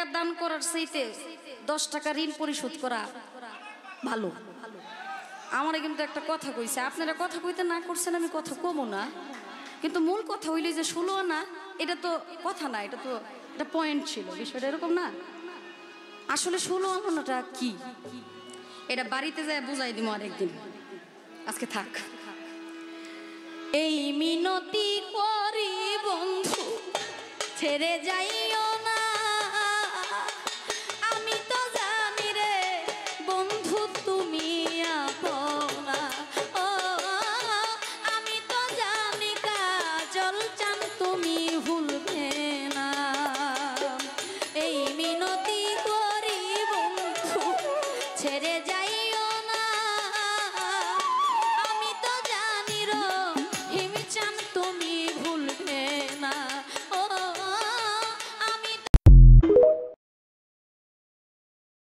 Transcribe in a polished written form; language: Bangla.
টাকা দান করার চাইতে 10 টাকা ঋণ পরিশোধ করা ভালো। আমারে কিন্তু একটা কথা কইছে, আপনারা কথা কইতে না করছেন, আমি কথা কমো না, কিন্তু মূল কথা হইলে যে 16 আনা এটা তো কথা না, এটা তো একটা পয়েন্ট ছিল, বিষয়টা এরকম না। আসলে 16 আনাটা কি এটা বাড়িতে যায় বুঝাই দিব আরেকদিন, আজকে থাক। এই মিনতি করি বন্ধু ছেড়ে যাইও